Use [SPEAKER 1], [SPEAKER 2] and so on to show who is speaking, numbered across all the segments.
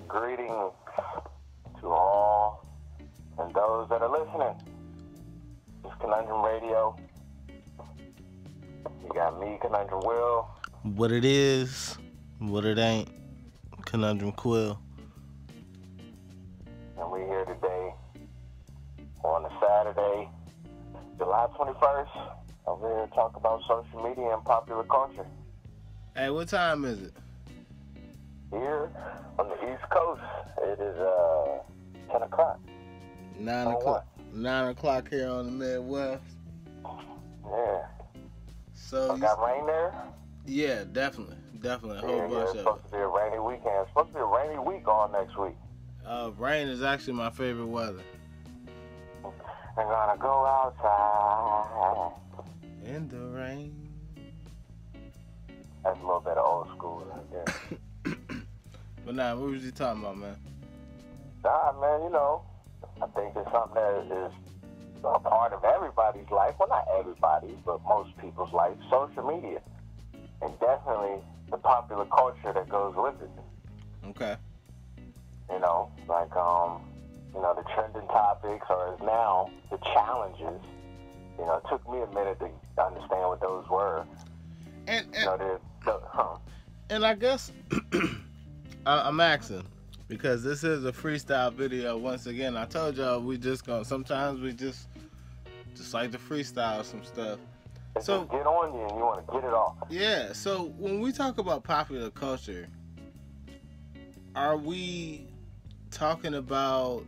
[SPEAKER 1] greeting to all and those that are listening. It's Conundrum Radio. You got me, Conundrum Will.
[SPEAKER 2] What it is, what it ain't, Conundrum Quill.
[SPEAKER 1] And we're here today on a Saturday, July 21st. Over here to talk about social media and popular culture.
[SPEAKER 2] Hey, what time is it?
[SPEAKER 1] Here on the East Coast, it is 10 o'clock.
[SPEAKER 2] 9 o'clock. 9 o'clock here on the Midwest.
[SPEAKER 1] Yeah.
[SPEAKER 2] So you
[SPEAKER 1] got rain there?
[SPEAKER 2] Yeah, definitely. A whole bunch of
[SPEAKER 1] it's supposed to be a rainy weekend. It's supposed to be a rainy week all next week.
[SPEAKER 2] Rain is actually my favorite weather.
[SPEAKER 1] I'm gonna go outside
[SPEAKER 2] in the rain.
[SPEAKER 1] That's a little bit of old school right there.
[SPEAKER 2] But nah, what was you talking about, man?
[SPEAKER 1] Nah, man, you know, I think it's something that is a part of everybody's life. Well, not everybody's, but most people's life. Social media. And definitely the popular culture that goes with it.
[SPEAKER 2] Okay.
[SPEAKER 1] You know, like, you know, the trending topics, or as now, the challenges. You know, it took me a minute to understand what those were.
[SPEAKER 2] And
[SPEAKER 1] you know,
[SPEAKER 2] and I guess I'm asking because this is a freestyle video. Once again, I told y'all sometimes we just like to freestyle some stuff. So
[SPEAKER 1] just get on you and you want to get it off.
[SPEAKER 2] Yeah. So when we talk about popular culture, are we talking about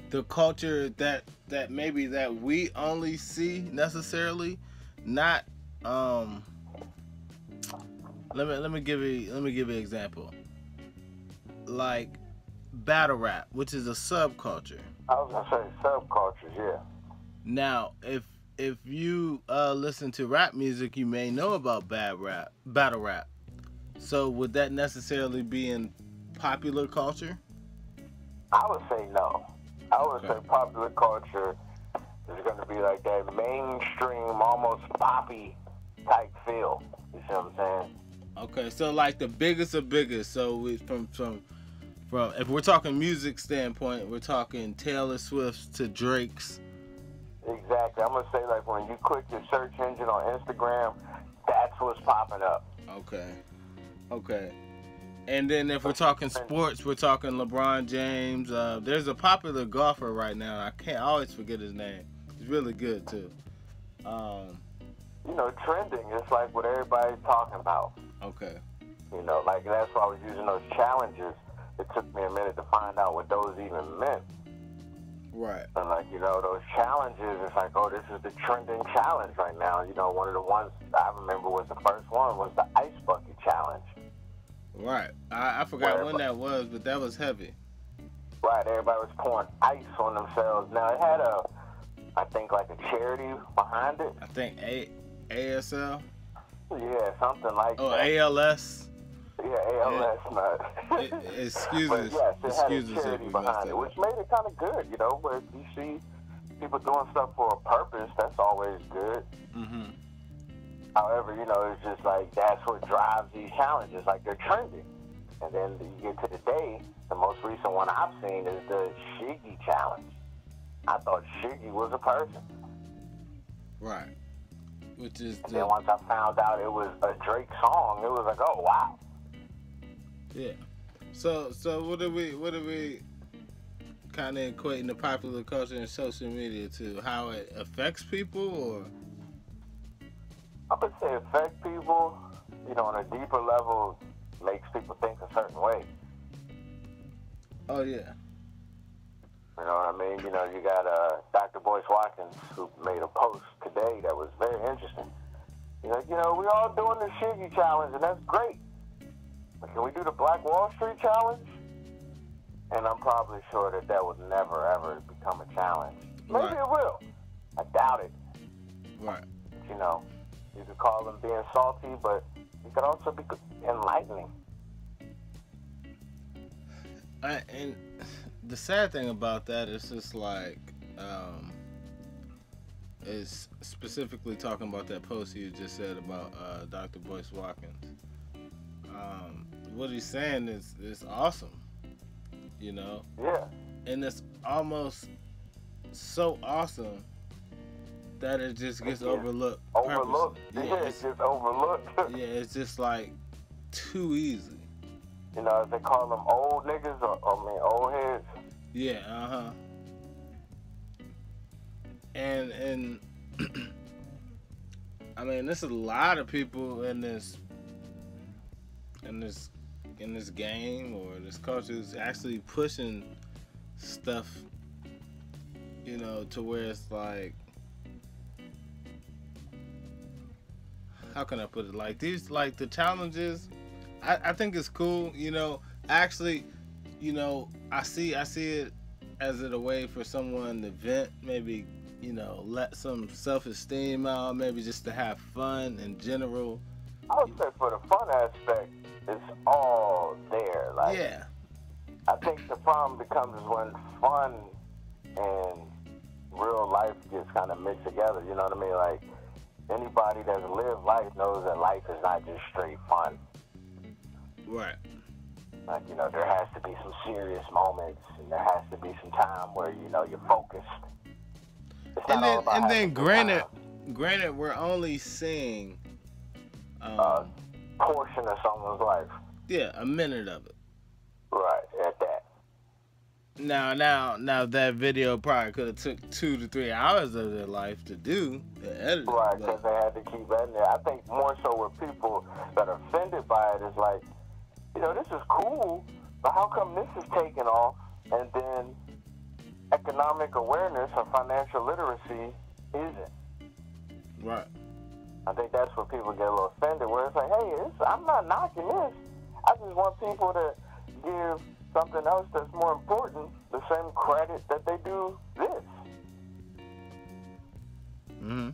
[SPEAKER 2] the culture that maybe that we only see necessarily? Not let me give you an example. Like battle rap, which is a subculture.
[SPEAKER 1] I was gonna say subcultures, yeah.
[SPEAKER 2] Now, if you listen to rap music, you may know about battle rap. So would that necessarily be in popular culture?
[SPEAKER 1] I would say no. I would say popular culture is going to be like that mainstream, almost poppy type feel. You see what I'm saying?
[SPEAKER 2] Okay, so like the biggest of biggest. So we, from if we're talking music standpoint, we're talking Taylor Swift's to Drake's.
[SPEAKER 1] Exactly. I'm gonna say like when you click your search engine on Instagram, that's what's popping up.
[SPEAKER 2] Okay. And then if we're talking sports, we're talking LeBron James. There's a popular golfer right now. I always forget his name. He's really good too.
[SPEAKER 1] You know, trending is like what everybody's talking about.
[SPEAKER 2] Okay.
[SPEAKER 1] You know, like that's why I was using those challenges. It took me a minute to find out what those even meant.
[SPEAKER 2] Right.
[SPEAKER 1] And like, you know, those challenges, it's like, oh, this is the trending challenge right now. You know, one of the ones I remember was the first one was the ice bucket challenge.
[SPEAKER 2] Right. I forgot when that was, but that was heavy.
[SPEAKER 1] Right. Everybody was pouring ice on themselves. Now, it had I think like a charity behind it.
[SPEAKER 2] I think ASL?
[SPEAKER 1] Yeah, something like that.
[SPEAKER 2] Oh, ALS?
[SPEAKER 1] Yeah, ALS. Yeah.
[SPEAKER 2] Excuse us.
[SPEAKER 1] Yes, it had
[SPEAKER 2] Excuse
[SPEAKER 1] a charity behind it, which made it kind of good, you know, where you see people doing stuff for a purpose, that's always good.
[SPEAKER 2] Mm-hmm.
[SPEAKER 1] However, you know, it's just like that's what drives these challenges, like they're trending. And then you get to the day, the most recent one I've seen is the Shiggy challenge. I thought Shiggy was a person.
[SPEAKER 2] Right. Which is
[SPEAKER 1] and then once I found out it was a Drake song, it was like, oh wow.
[SPEAKER 2] Yeah. So what do we kind of equating the popular culture and social media to? How it affects people, or?
[SPEAKER 1] I would say affect people, you know, on a deeper level, makes people think a certain way.
[SPEAKER 2] Oh, yeah.
[SPEAKER 1] You know what I mean? You know, you got Dr. Boyce Watkins, who made a post today that was very interesting. He's like, you know, we're all doing the Shiggy challenge, and that's great. But can we do the Black Wall Street challenge? And I'm probably sure that would never, ever become a challenge. Maybe it will. I doubt it.
[SPEAKER 2] Right.
[SPEAKER 1] But, you know, you could call them being salty, but it could also be enlightening.
[SPEAKER 2] And the sad thing about that is just like, is specifically talking about that post you just said about Dr. Boyce Watkins. what he's saying is awesome, you know.
[SPEAKER 1] Yeah.
[SPEAKER 2] And it's almost so awesome that it just gets overlooked.
[SPEAKER 1] Overlooked.
[SPEAKER 2] Yeah,
[SPEAKER 1] Yeah, it's just overlooked.
[SPEAKER 2] Yeah, it's just like too easy.
[SPEAKER 1] You know, they call them old niggas or old heads.
[SPEAKER 2] Yeah, And I mean, there's a lot of people in this game or this culture is actually pushing stuff, you know, to where it's like, how can I put it? Like these, like the challenges, I think it's cool, you know. Actually, you know, I see it as a way for someone to vent, maybe, you know, let some self-esteem out, maybe just to have fun in general.
[SPEAKER 1] I would say for the fun aspect, it's all there. Like,
[SPEAKER 2] yeah.
[SPEAKER 1] I think the problem becomes when fun and real life gets kind of mixed together. You know what I mean? Like, anybody that's lived life knows that life is not just straight fun.
[SPEAKER 2] Right.
[SPEAKER 1] Like, you know, there has to be some serious moments, and there has to be some time where, you know, you're focused.
[SPEAKER 2] And then granted, we're only seeing
[SPEAKER 1] a portion of someone's life.
[SPEAKER 2] Yeah, a minute of it.
[SPEAKER 1] Right, at that.
[SPEAKER 2] Now that video probably could have took 2 to 3 hours of their life to do, to edit it.
[SPEAKER 1] Right, because they had to keep editing it. I think more so with people that are offended by it is like, you know, this is cool, but how come this is taken off and then economic awareness or financial literacy isn't?
[SPEAKER 2] Right.
[SPEAKER 1] I think that's where people get a little offended, where it's like, hey, I'm not knocking this. I just want people to give something else that's more important the same credit that they do this.
[SPEAKER 2] Mm-hmm.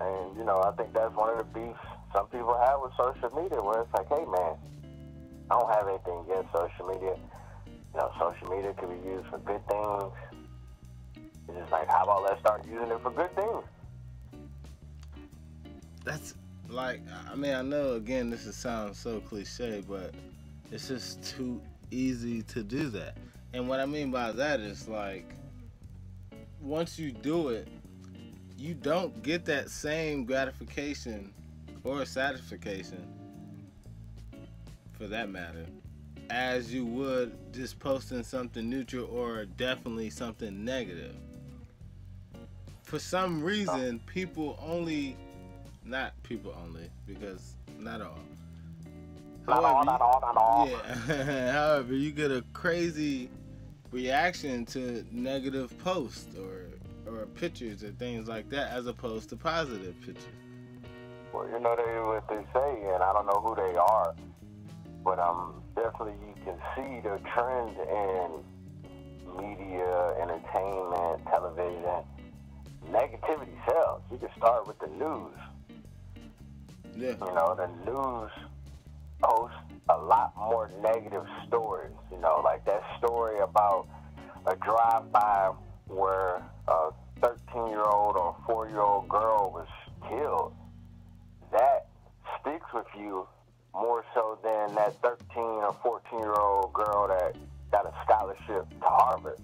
[SPEAKER 1] And, you know, I think that's one of the beefs some people have with social media, where it's like, hey, man, I don't have anything against social media. You know, social media can be used for good things. It's just like, how about let's start using it for good things?
[SPEAKER 2] That's like, I mean, I know, again, this sounds so cliche, but it's just too easy to do that. And what I mean by that is, like, once you do it, you don't get that same gratification or satisfaction, for that matter, as you would just posting something neutral or definitely something negative. For some reason, not people only, because not all.
[SPEAKER 1] Not all.
[SPEAKER 2] Yeah. However, you get a crazy reaction to negative posts or pictures or things like that, as opposed to positive pictures.
[SPEAKER 1] Well, you know what they say, and I don't know who they are, but definitely you can see the trend in media, entertainment, television. Negativity sells. You can start with the news.
[SPEAKER 2] Yeah.
[SPEAKER 1] You know, the news posts a lot more negative stories. You know, like that story about a drive-by where a 13-year-old or 4-year-old girl was killed. That sticks with you more so than that 13 or 14-year-old girl that got a scholarship to Harvard.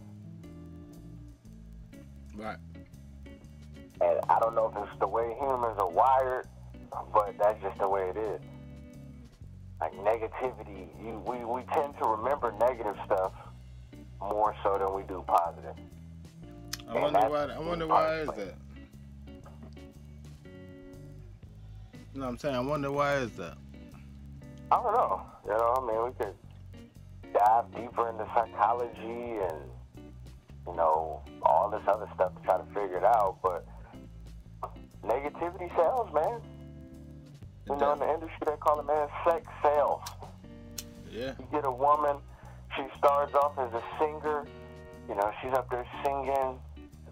[SPEAKER 2] Right.
[SPEAKER 1] And I don't know if it's the way humans are wired, but that's just the way it is. Like negativity, we tend to remember negative stuff more so than we do positive.
[SPEAKER 2] I wonder why is that? You know what I'm saying? I wonder why is that?
[SPEAKER 1] I don't know. You know, I mean, we could dive deeper into psychology and, you know, all this other stuff to try to figure it out, but negativity sells, man. You know, in the industry, they call it, man, sex sells.
[SPEAKER 2] Yeah.
[SPEAKER 1] You get a woman, she starts off as a singer, you know, she's up there singing,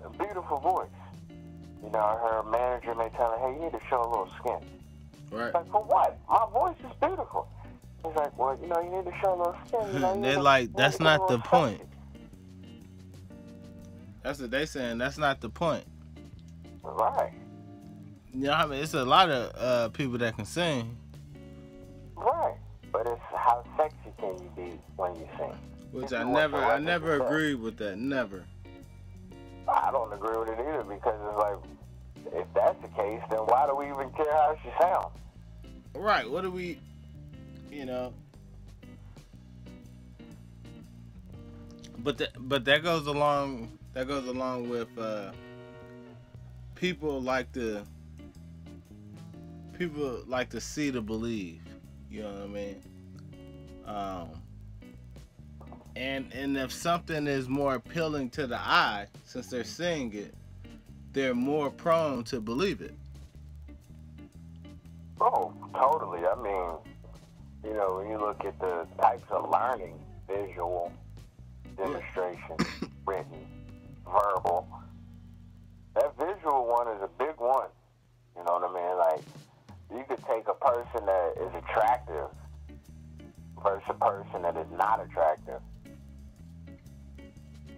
[SPEAKER 1] a beautiful voice. You know, her manager may tell her, hey, you need to show a little skin.
[SPEAKER 2] Right.
[SPEAKER 1] Like, for what? My voice is beautiful. He's like, well, you know, you need to show a little skin. You know,
[SPEAKER 2] They're like, that's not the point. That's what they saying. That's not the point.
[SPEAKER 1] Right.
[SPEAKER 2] You know, I mean, it's a lot of people that can sing.
[SPEAKER 1] Right. But it's how sexy can you be when you sing?
[SPEAKER 2] Which
[SPEAKER 1] If
[SPEAKER 2] I
[SPEAKER 1] you want
[SPEAKER 2] never
[SPEAKER 1] the record to sell.
[SPEAKER 2] agreed with that. Never.
[SPEAKER 1] I don't agree with it either because it's like, if that's the case, then why do we even care how she sounds?
[SPEAKER 2] Right. What do we, you know? But that goes along. That goes along with people like to see to believe. You know what I mean? And if something is more appealing to the eye, since they're seeing it, they're more prone to believe it.
[SPEAKER 1] Oh, totally. I mean, you know, when you look at the types of learning, visual, demonstration, written, verbal, that visual one is a big one. You know what I mean? Like, you could take a person that is attractive versus a person that is not attractive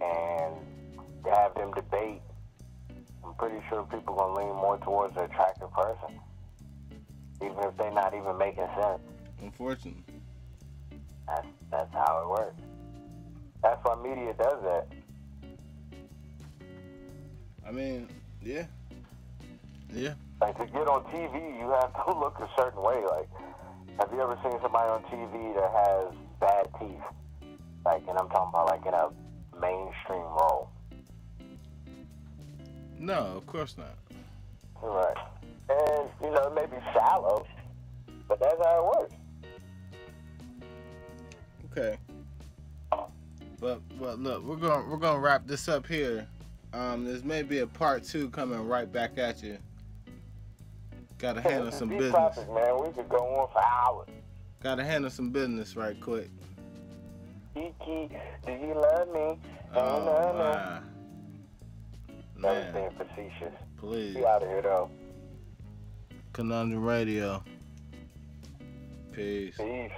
[SPEAKER 1] and have them debate. I'm pretty sure people are going to lean more towards the attractive person, even if they're not even making sense.
[SPEAKER 2] Unfortunately.
[SPEAKER 1] That's how it works. That's why media does that.
[SPEAKER 2] I mean, yeah. Yeah.
[SPEAKER 1] Like, to get on TV, you have to look a certain way. Like, have you ever seen somebody on TV that has bad teeth? Like, and I'm talking about like in a mainstream role.
[SPEAKER 2] No, of course not.
[SPEAKER 1] Right. And, you know, it may be shallow, but that's how it works.
[SPEAKER 2] Okay. But look, we're gonna wrap this up here. There's maybe a part 2 coming right back at you. Gotta handle some business.
[SPEAKER 1] Topic, man. We could go on for hours.
[SPEAKER 2] Gotta handle some business right quick.
[SPEAKER 1] Kiki, do you love me?
[SPEAKER 2] Oh, wow.
[SPEAKER 1] That was being facetious.
[SPEAKER 2] Please.
[SPEAKER 1] Be out of here, though.
[SPEAKER 2] Conundrum Radio. Peace.
[SPEAKER 1] Peace.